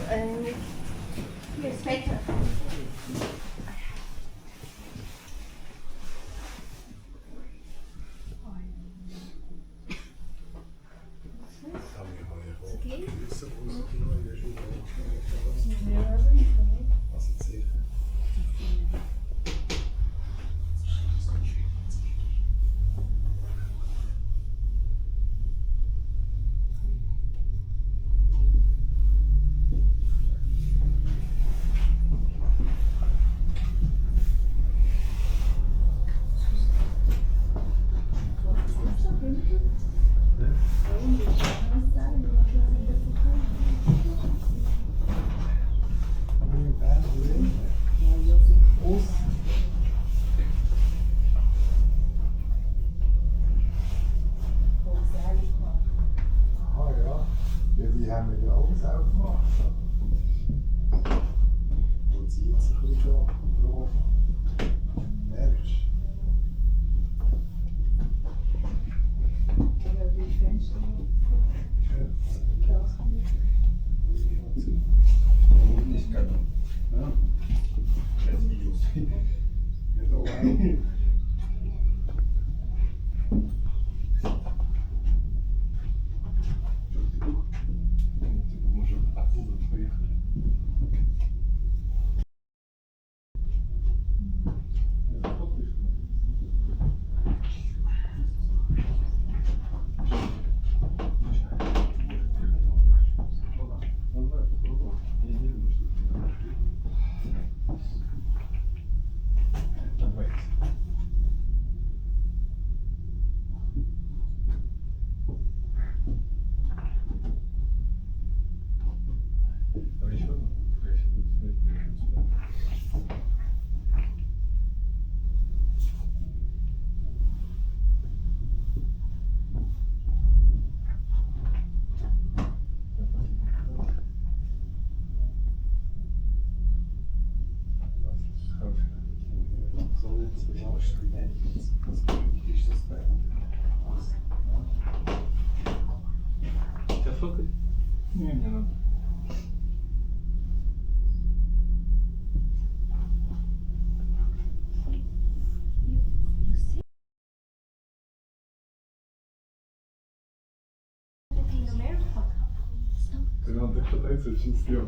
Hier ist Wetter. Die haben wir ja alles aufgemacht. Und zieht sich schon drauf. Merkst Oder die Fenster. nicht ganz. Ja. Das Videos. Ja, da auch. Genau, der Kreis ist ein Stil.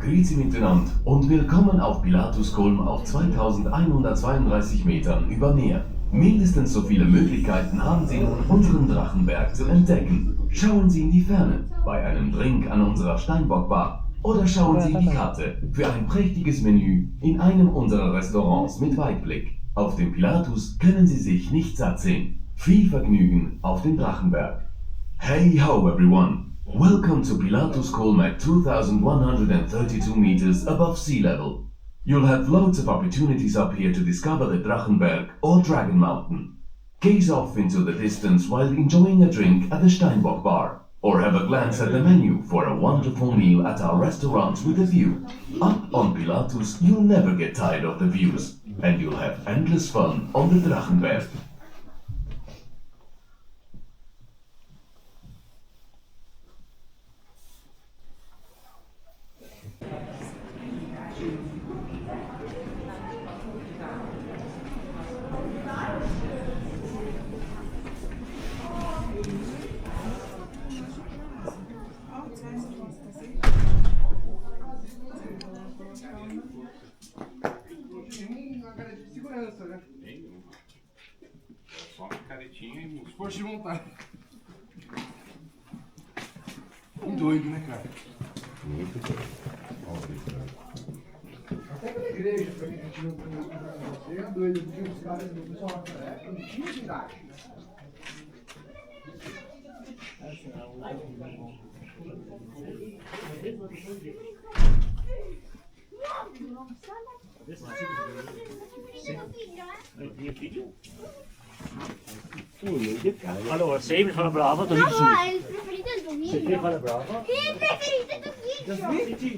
Grüezi miteinander und willkommen auf Pilatus Kulm auf 2132 Metern über Meer. Mindestens so viele Möglichkeiten haben Sie nun, unseren Drachenberg zu entdecken. Schauen Sie in die Ferne, bei einem Drink an unserer Steinbockbar. Oder schauen Sie in die Karte für ein prächtiges Menü in einem unserer Restaurants mit Weitblick. Auf dem Pilatus können Sie sich nicht satt sehen. Viel Vergnügen auf dem Drachenberg. Hey ho everyone! Welcome to Pilatus Kulm at 2132 meters above sea level. You'll have loads of opportunities up here to discover the Drachenberg or Dragon Mountain. Gaze off into the distance while enjoying a drink at the Steinbock Bar, or have a glance at the menu for a wonderful meal at our restaurants with a view. Up on Pilatus, you'll never get tired of the views, and you'll have endless fun on the Drachenberg. força, né? Nenhuma. É só picaretinha e músculo. Força de vontade. Doido, né, cara? Muito doido. Até pela igreja, pra quem continua com você, é doido, porque os caras, o pessoal na época não tinha idade. Allora, se mi fa la brava, dove No, su? è il preferito del tuo Se video. ti fa la brava. Sì, il preferito del tuo video.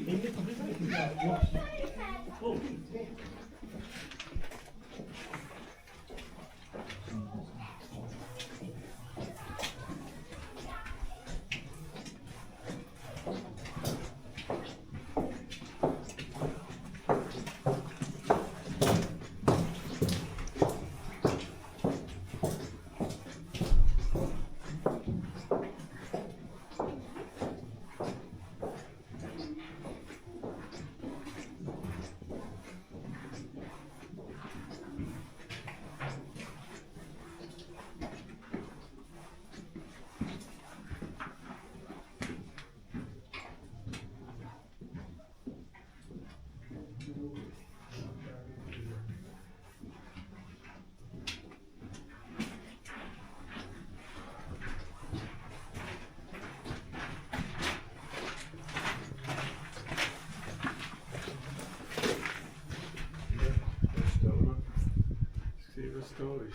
Estou hoje.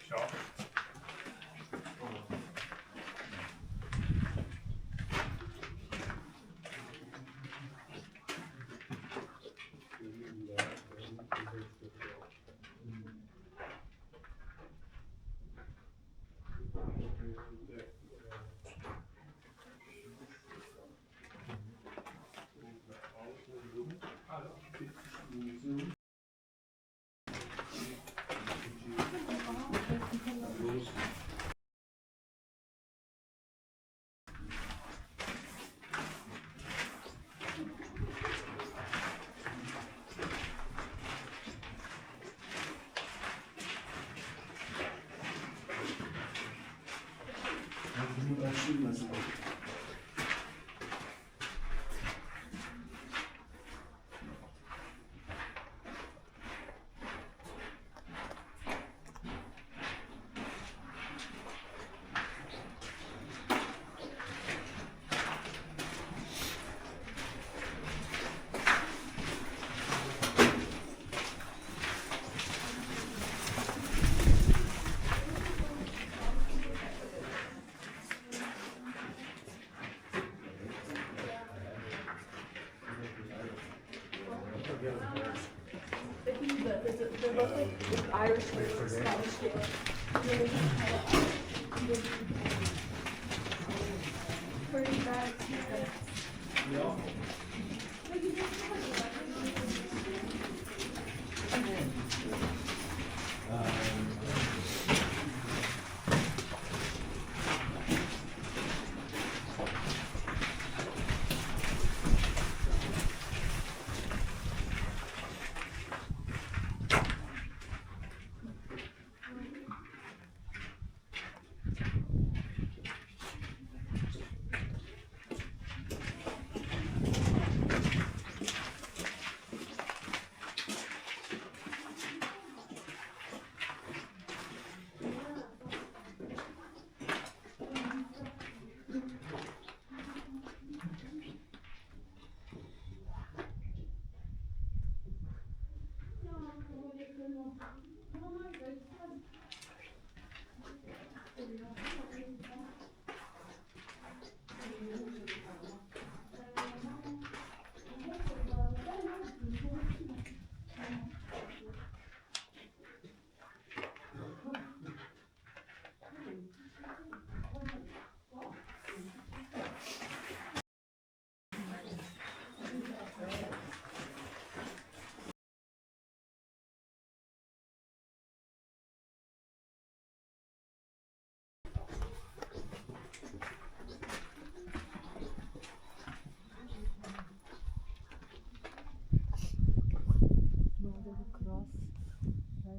Tchau. Irish scale, Scottish scale. Pretty bad.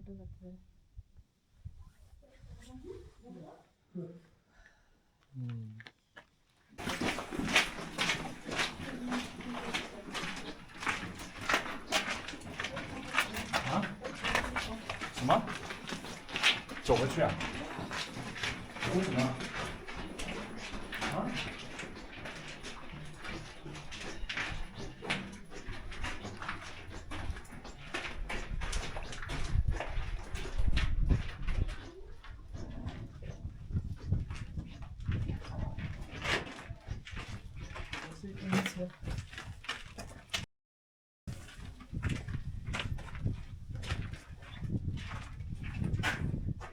什么？走回去啊？为什么？啊？是第一次。